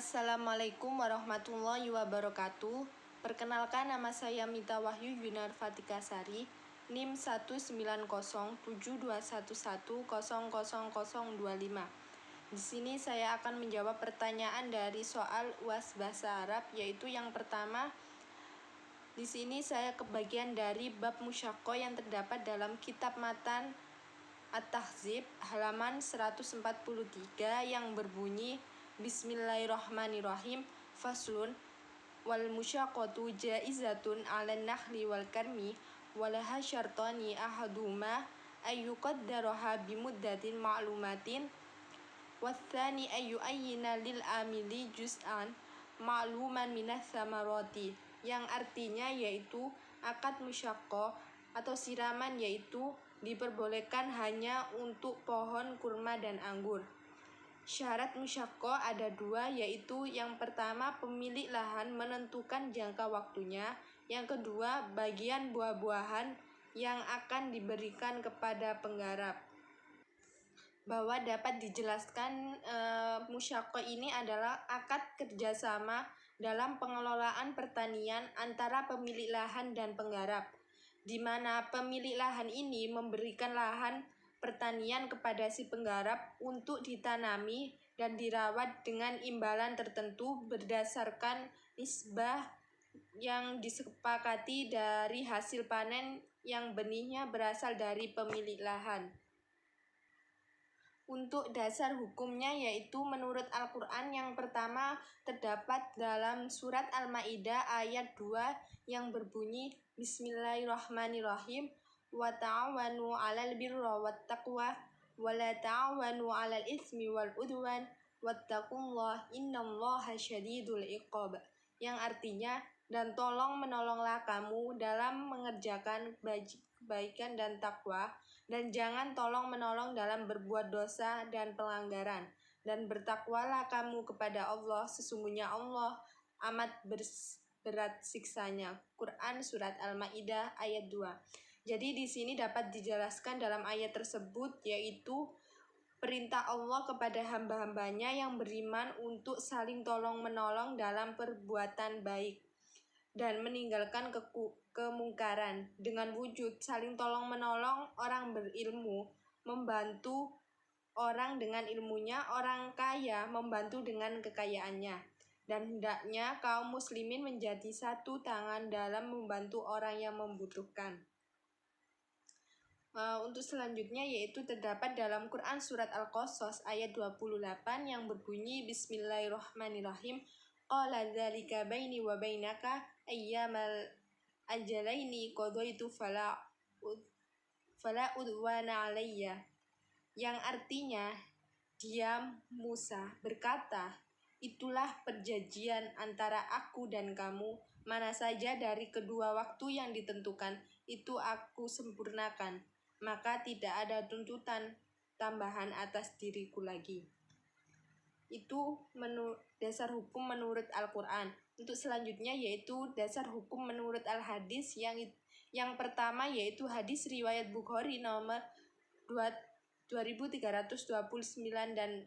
Assalamualaikum warahmatullahi wabarakatuh. Perkenalkan, nama saya Mita Wahyu Yunar Fatikasari, NIM 1907211000025. Di sini saya akan menjawab pertanyaan dari soal UAS Bahasa Arab, yaitu yang pertama. Di sini saya kebagian dari bab musyaqah yang terdapat dalam kitab matan At-Tahzib halaman 143 yang berbunyi Bismillahirrahmanirrahim. Faslun wal musyaqqatu jaizatun 'alan nahli wal karmi walaha syartani ahaduhuma ayyuqaddaraha bimuddatin ma'lumatin watsani ayyu'ayyina lil amili juz'an ma'luman minas samarati, yang artinya yaitu akad musyaqqah atau siraman yaitu diperbolehkan hanya untuk pohon kurma dan anggur. Syarat musyaqqah ada dua, yaitu yang pertama pemilik lahan menentukan jangka waktunya, yang kedua bagian buah-buahan yang akan diberikan kepada penggarap. Bahwa dapat dijelaskan musyaqqah ini adalah akad kerjasama dalam pengelolaan pertanian antara pemilik lahan dan penggarap, di mana pemilik lahan ini memberikan lahan pertanian kepada si penggarap untuk ditanami dan dirawat dengan imbalan tertentu berdasarkan nisbah yang disepakati dari hasil panen yang benihnya berasal dari pemilik lahan. Untuk dasar hukumnya yaitu menurut Al-Quran yang pertama terdapat dalam surat Al-Ma'idah ayat 2 yang berbunyi Bismillahirrahmanirrahim wa ta'awanu 'alal birri wat taqwa wa la ta'awanu 'alal itsmi wal udwan wattaqullaha innallaha syadidul iqab, yang artinya dan tolong menolonglah kamu dalam mengerjakan kebaikan dan takwa, dan jangan tolong menolong dalam berbuat dosa dan pelanggaran, dan bertakwalah kamu kepada Allah, sesungguhnya Allah amat berat siksanya. Quran surat Al-Maidah ayat 2. Jadi di sini dapat dijelaskan dalam ayat tersebut yaitu perintah Allah kepada hamba-hambanya yang beriman untuk saling tolong-menolong dalam perbuatan baik dan meninggalkan kemungkaran. Dengan wujud saling tolong-menolong, orang berilmu membantu orang dengan ilmunya, orang kaya membantu dengan kekayaannya. Dan hendaknya kaum muslimin menjadi satu tangan dalam membantu orang yang membutuhkan. Untuk selanjutnya yaitu terdapat dalam Quran surat Al-Qasas ayat 28 yang berbunyi Bismillahirrahmanirrahim. Qala dzalika baini wa bainaka ayyamal ajalaini qadaitu fala udwana alayya, yang artinya dia Musa berkata, itulah perjanjian antara aku dan kamu, mana saja dari kedua waktu yang ditentukan itu aku sempurnakan, maka tidak ada tuntutan tambahan atas diriku lagi. Itu dasar hukum menurut Al-Quran. Untuk selanjutnya yaitu dasar hukum menurut Al-Hadis, yang pertama yaitu hadis riwayat Bukhari nomor 2329 dan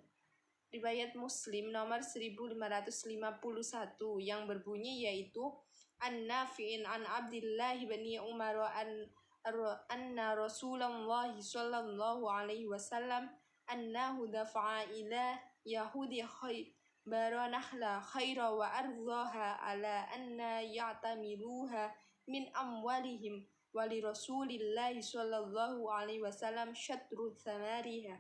riwayat Muslim nomor 1551 yang berbunyi yaitu An-Nafi'in an Abdillah bin Umar anna Rasulullah sallallahu alaihi wasallam annahu dafa'a ila Yahudi Khaybar nahla khaira wa ardaha ala anna ya'tamiluha min amwalihim wa li Rasulillahi sallallahu alaihi wasallam syatru thamariha.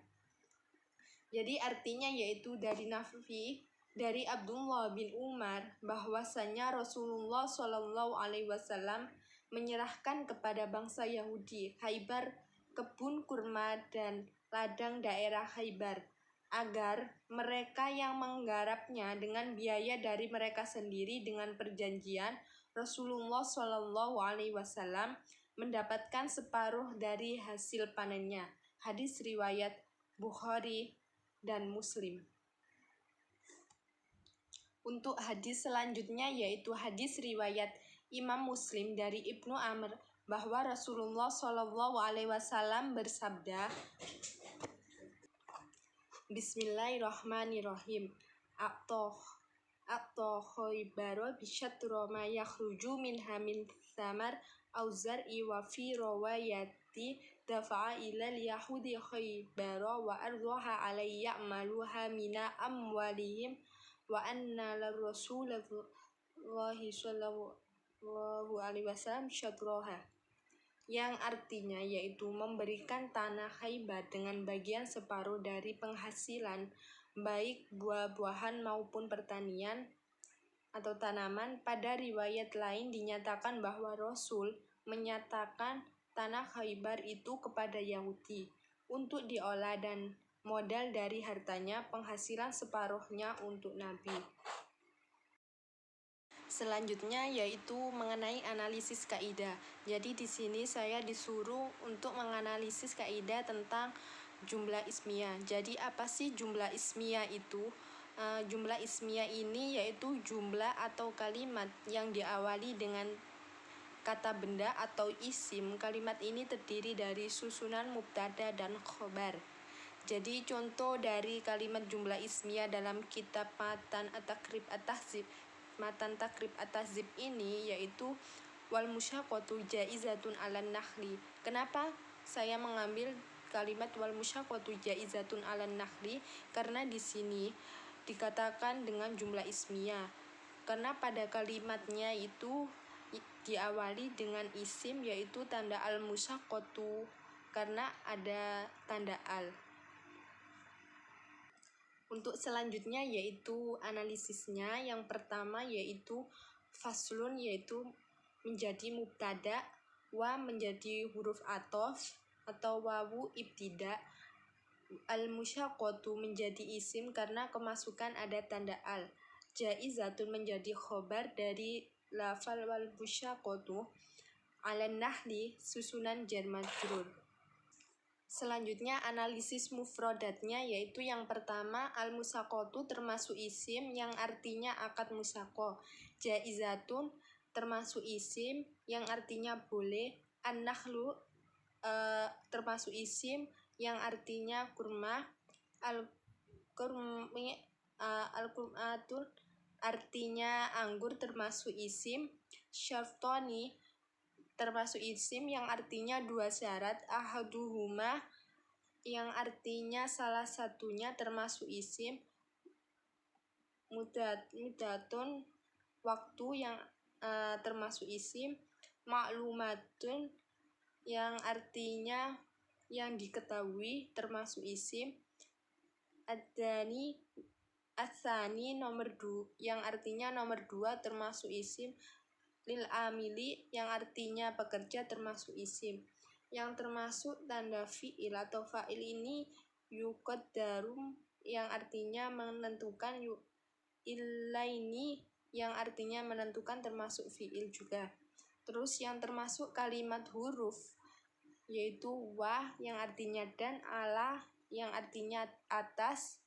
Jadi artinya yaitu dari Nafi dari Abdullah bin Umar bahwasanya Rasulullah sallallahu alaihi wasallam menyerahkan kepada bangsa Yahudi Khaybar kebun kurma dan ladang daerah Khaybar agar mereka yang menggarapnya dengan biaya dari mereka sendiri dengan perjanjian Rasulullah Shallallahu Alaihi Wasallam mendapatkan separuh dari hasil panennya. Hadis riwayat Bukhari dan Muslim. Untuk hadis selanjutnya yaitu hadis riwayat Imam Muslim dari Ibnu Amr bahwa Rasulullah Shallallahu Alaihi Wasallam bersabda, Bismillahirrahmanirrahim. a'ta Khaybara bisyatra ma yakhruju minha min thamar aw zar'i wa fi rawayati dafa'a ilal yahudi Khaybara wa ardaha alayya maluha mina amwalihim wa anna Rasulullahi sallallahu alaihi wasallam syatraha, yang artinya yaitu memberikan tanah Khaybar dengan bagian separuh dari penghasilan baik buah-buahan maupun pertanian atau tanaman. Pada riwayat lain dinyatakan bahwa Rasul menyatakan tanah Khaybar itu kepada Yahudi untuk diolah dan modal dari hartanya, penghasilan separuhnya untuk Nabi. Selanjutnya yaitu mengenai analisis kaidah. Jadi di sini saya disuruh untuk menganalisis kaidah tentang jumlah ismiyah. Jadi apa sih jumlah ismiyah itu? Jumlah ismiyah ini yaitu jumlah atau kalimat yang diawali dengan kata benda atau isim. Kalimat ini terdiri dari susunan mubtada dan khobar. Jadi contoh dari kalimat jumlah ismiyah dalam kitab Matan Takrib At-Tahzib ini yaitu wal musyaqqatu jaizatun 'alan nakhli. Kenapa saya mengambil kalimat wal musyaqqatu jaizatun 'alan nakhli? Karena di sini dikatakan dengan jumlah ismiyah. Karena pada kalimatnya itu diawali dengan isim yaitu tanda al-musyaqqatu karena ada tanda al. Untuk selanjutnya yaitu analisisnya. Yang pertama yaitu faslun, yaitu menjadi mubtada, wa menjadi huruf athof atau wawu ibtida, al-musyaqqatu menjadi isim karena kemasukan ada tanda al, jaizatun menjadi khobar dari lafal wal musyaqqatu, alan nahli susunan jar majrur. Selanjutnya analisis mufrodatnya, yaitu yang pertama al-musyaqqatu termasuk isim yang artinya akad musyaqqah, jaizatun termasuk isim yang artinya boleh, an-nakhlu termasuk isim yang artinya kurma, al-qur'atul artinya anggur termasuk isim, syartoni termasuk isim yang artinya dua syarat, ahaduhuma yang artinya salah satunya termasuk isim, mudatun waktu yang termasuk isim, maklumatun yang artinya yang diketahui termasuk isim, asani yang artinya nomor dua termasuk isim, lil amili yang artinya pekerja termasuk isim. Yang termasuk tanda fi'il atau fa'il ini yuqaddarum yang artinya menentukan, ilaini yang artinya menentukan termasuk fi'il juga. Terus yang termasuk kalimat huruf yaitu wa yang artinya dan, ala yang artinya atas,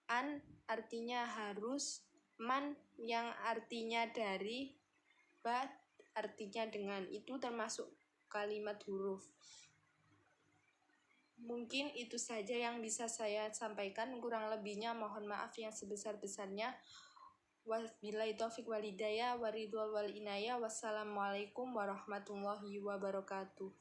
an artinya harus, man yang artinya dari, ba artinya dengan. Itu termasuk kalimat huruf. Mungkin itu saja yang bisa saya sampaikan, kurang lebihnya mohon maaf yang sebesar-besarnya. Wabillahi taufiq wal hidayah waridwal wal inayah. Wassalamualaikum warahmatullahi wabarakatuh.